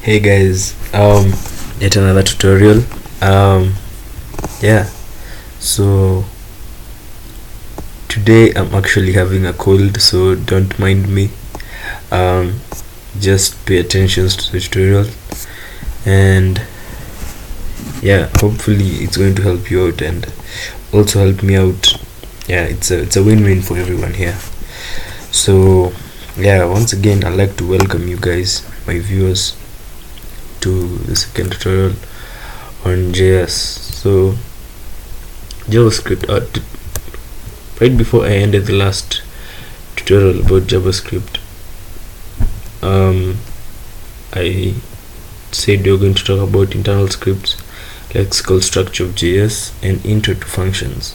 Hey guys, yet another tutorial. Yeah, so today I'm actually having a cold, so don't mind me. Just pay attention to the tutorial, and yeah, hopefully it's going to help you out and also help me out. Yeah, it's a win-win for everyone here. So yeah, once again I'd like to welcome you guys, my viewers, to the second tutorial on JS. So JavaScript, right before I ended the last tutorial about JavaScript, I said we are going to talk about internal scripts, lexical structure of JS, and intro to functions,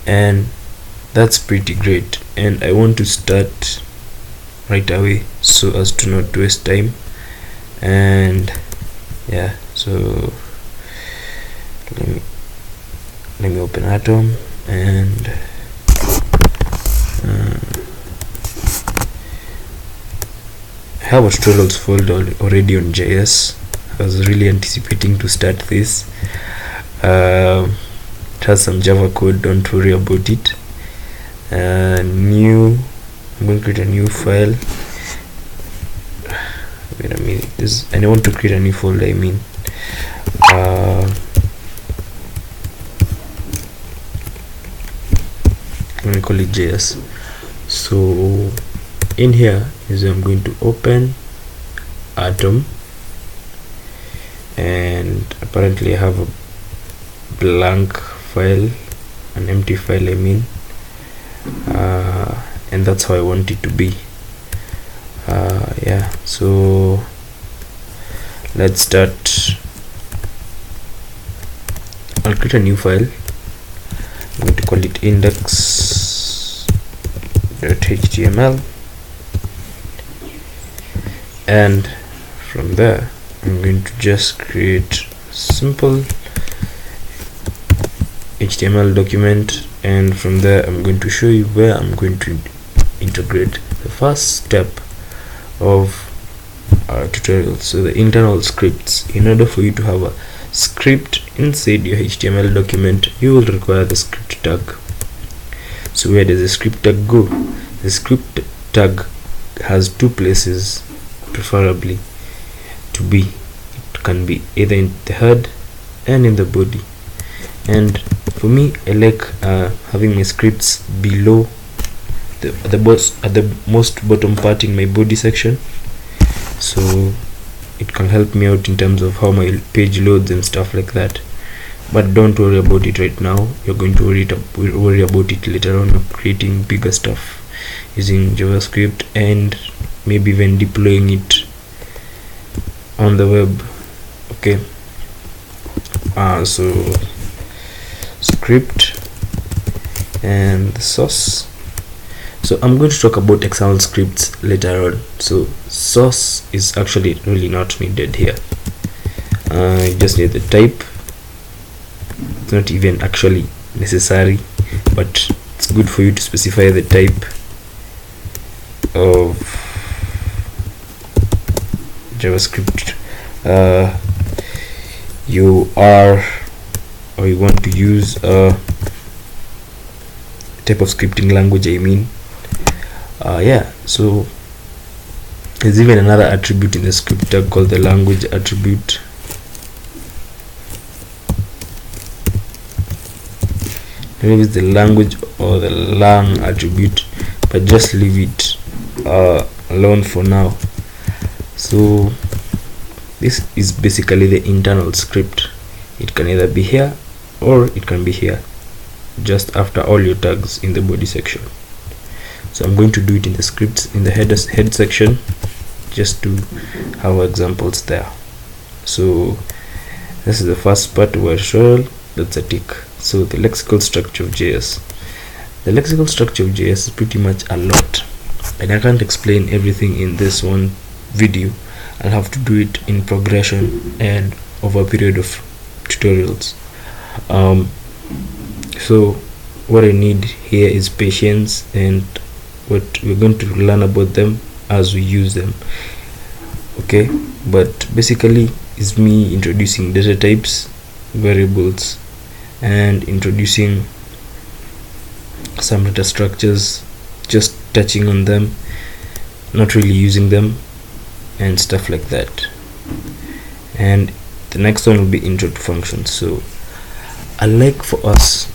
and that's pretty great. And I want to start right away so as to not waste time. And yeah, so let me open Atom, and I have a tutorials folder already on JS. I was really anticipating to start this. It has some Java code, don't worry about it. I'm going to create a new file. Wait a minute, I want to create a new folder. let me call it JS. So in here is I'm going to open Atom, and apparently I have a blank file, an empty file, and that's how I want it to be. Yeah, so let's start. I'll create a new file. I'm going to call it index.html, and from there I'm going to just create simple HTML document, and from there I'm going to show you where I'm going to integrate the first step of our tutorial. So the internal scripts. In order for you to have a script inside your HTML document, you will require the script tag. So where does the script tag go? The script tag has two places preferably to be. It can be either in the head and in the body, and for me I like having my scripts below at the most bottom part in my body section, so it can help me out in terms of how my page loads and stuff like that. But don't worry about it right now. You're going to worry about it later on, of creating bigger stuff using JavaScript and maybe even deploying it on the web. Okay, so script and the source. So I'm going to talk about external scripts later on, so source is actually really not needed here. You just need the type. It's not even actually necessary, but it's good for you to specify the type of JavaScript you want to use a type of scripting language, yeah, so there's even another attribute in the script tag called the language attribute. Maybe it's the language or the lang attribute, but just leave it alone for now. So this is basically the internal script. It can either be here or it can be here, just after all your tags in the body section. So I'm going to do it in the scripts in the head section, just to have examples there. So this is the first part of our tutorial. That's a tick. So the lexical structure of JS. The lexical structure of JS is pretty much a lot, and I can't explain everything in this one video. I'll have to do it in progression and over a period of tutorials. So what I need here is patience, and what we're going to learn about them as we use them. Okay, but basically is me introducing data types, variables, and introducing some data structures, just touching on them, not really using them, and stuff like that. And the next one will be intro to functions. So I like for us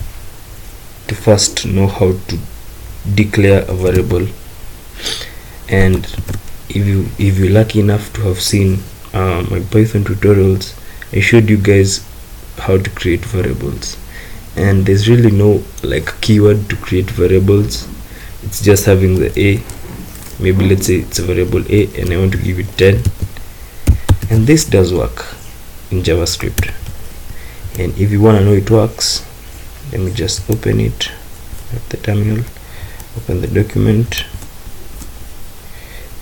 to first know how to declare a variable, and if you're lucky enough to have seen my Python tutorials, I showed you guys how to create variables, and there's really no like keyword to create variables. It's just having the a. Maybe let's say it's a variable a and I want to give it 10, and this does work in JavaScript. And if you want to know it works, let me just open it at the terminal, open the document,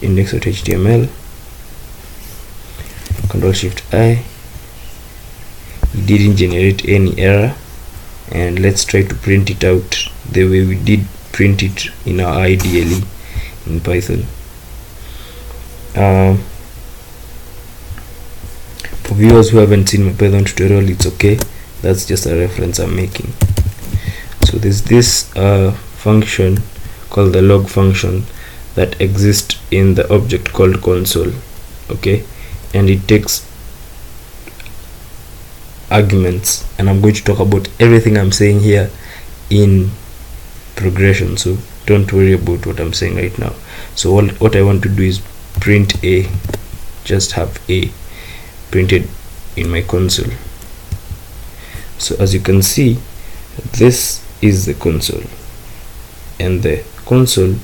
index.html, Ctrl+Shift+I. It didn't generate any error, and let's try to print it out the way we did print it in our IDLE in Python. For viewers who haven't seen my Python tutorial, it's okay, that's just a reference I'm making. So there's this function called the log function that exists in the object called console, okay, and it takes arguments, and I'm going to talk about everything I'm saying here in progression, so don't worry about what I'm saying right now. So what I want to do is print a, just have a printed in my console. So as you can see, this is the console, and the console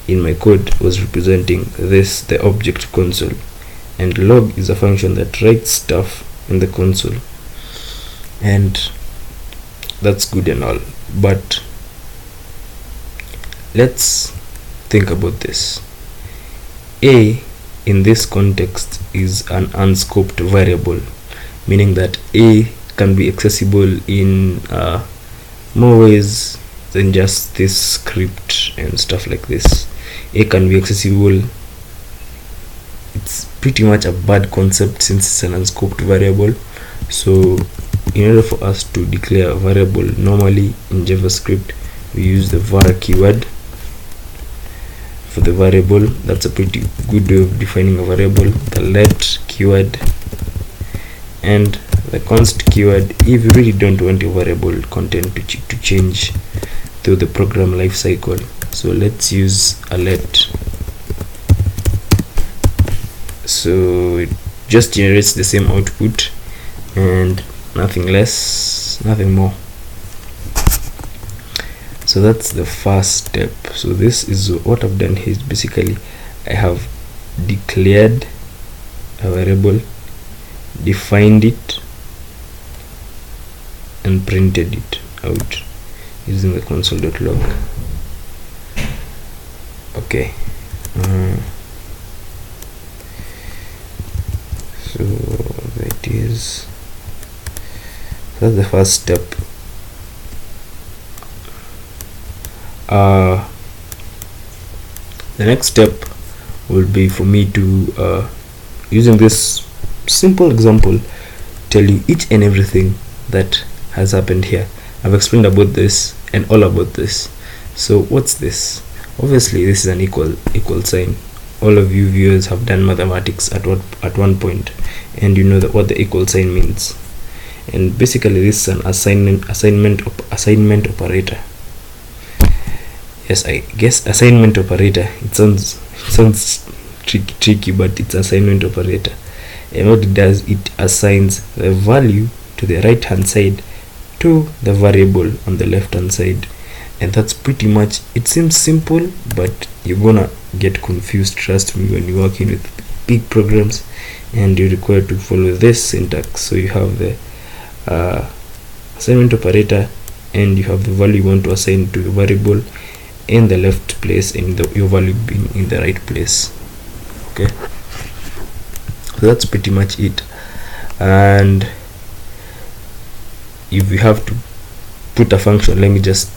in my code was representing this, the object console, and log is a function that writes stuff in the console, and that's good and all, but let's think about this. A in this context is an unscoped variable, meaning that a can be accessible in more ways than just this script and stuff like this. A can be accessible, it's pretty much a bad concept since it's an unscoped variable. So in order for us to declare a variable, normally in JavaScript we use the var keyword for the variable. That's a pretty good way of defining a variable. The let keyword and the const keyword if you really don't want your variable content to change through the program life cycle. So let's use a let. So it just generates the same output and nothing less, nothing more. So that's the first step. So this is what I've done here. Is basically I have declared a variable, defined it, and printed it out using the console.log. Okay, so that is, that's the first step. The next step will be for me to using this simple example, tell you each and everything that has happened here. I've explained about this and all about this. So what's this? Obviously this is an equal sign. All of you viewers have done mathematics at one point, and you know that what the equal sign means. And basically this is an assignment operator. Yes, I guess assignment operator, it sounds tricky, but it's assignment operator. And what it does, it assigns the value to the right hand side to the variable on the left hand side. And that's pretty much, it seems simple, but you're gonna get confused, trust me, when you're working with big programs and you're required to follow this syntax. So you have the assignment operator, and you have the value you want to assign to the variable in the left place, and your value being in the right place. Okay, so that's pretty much it. And if you have to put a function, let me just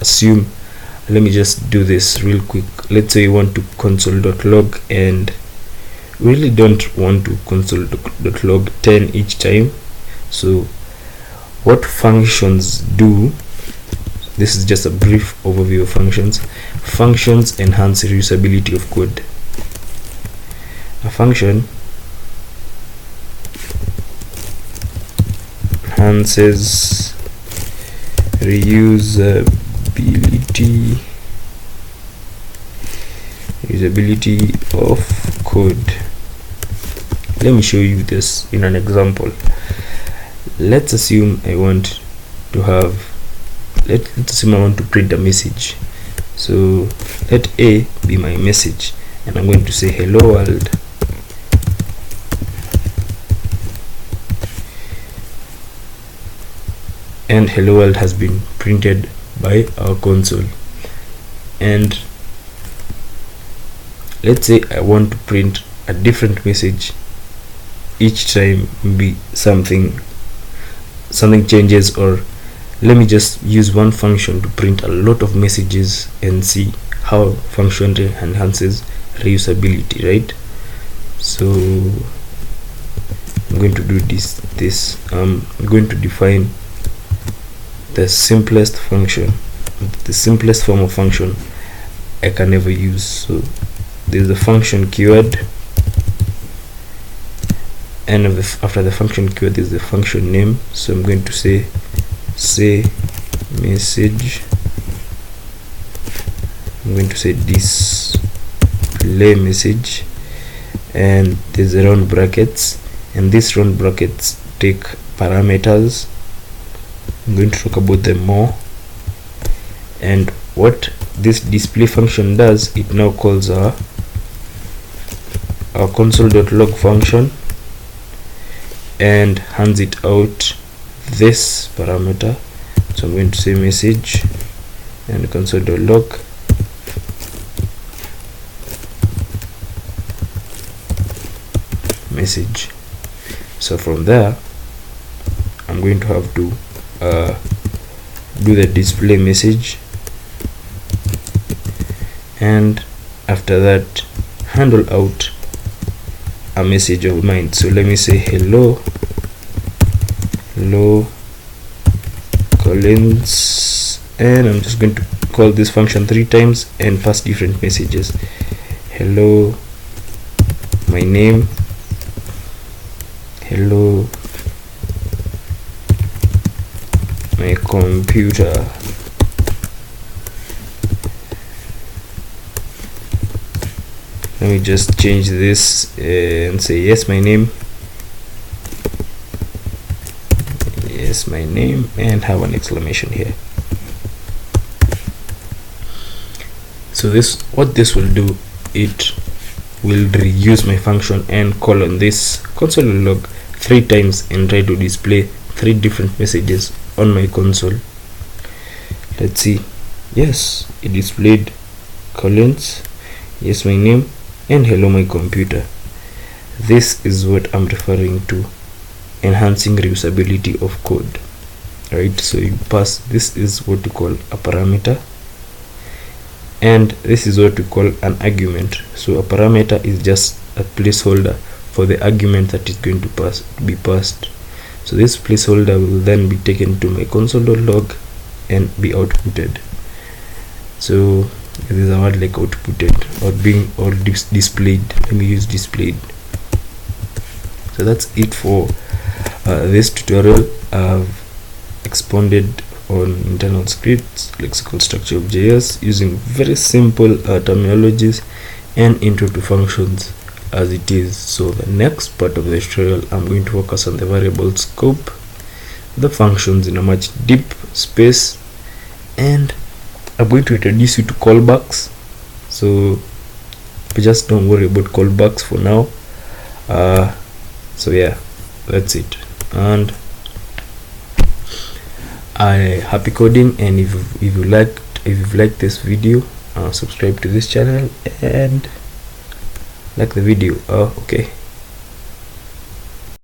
do this real quick. Let's say you want to console.log and we really don't want to console.log 10 each time. So what functions do, this is just a brief overview of functions. Functions enhance reusability of code. A function enhances reusability of code. Let me show you this in an example. Let's assume I want to have, let's assume I want to print a message. So let A be my message, and I'm going to say hello world, and hello world has been printed by our console. And let's say I want to print a different message each time, maybe something changes, or let me just use one function to print a lot of messages and see how function enhances reusability, right? So I'm going to do this. I'm going to define the simplest function, the simplest form of function I can ever use. So there's the function keyword, and after the function keyword there's the function name. So I'm going to say message, I'm going to say display message, and there's the round brackets, and these round brackets take parameters. I'm going to talk about them more. And what this display function does, it now calls our console.log function and hands it out this parameter. So I'm going to say message and console.log message. So from there I'm going to have to do the display message, and after that handle out a message of mine. So let me say hello Collins, and I'm just going to call this function 3 times and pass different messages. Hello my name, hello my computer, let me just change this and say yes my name, and have an exclamation here. So what this will do, it will reuse my function and call on this console.log 3 times and try to display 3 different messages on my console. Let's see. Yes, it displayed Collins, yes my name, and hello my computer. This is what I'm referring to, enhancing reusability of code, right? So you pass, this is what we call a parameter, and this is what we call an argument. So a parameter is just a placeholder for the argument that is going to be passed. So this placeholder will then be taken to my console.log and be outputted. So there's a word like outputted or displayed. Let me use displayed. So that's it for this tutorial. I've expounded on internal scripts, lexical structure of JS, using very simple terminologies, and intro to functions as it is. So the next part of the tutorial, I'm going to focus on the variable scope, the functions in a much deep space, and I'm going to introduce you to callbacks. So just don't worry about callbacks for now. So yeah, that's it, and happy coding. And if you've liked this video, subscribe to this channel and like the video. Okay.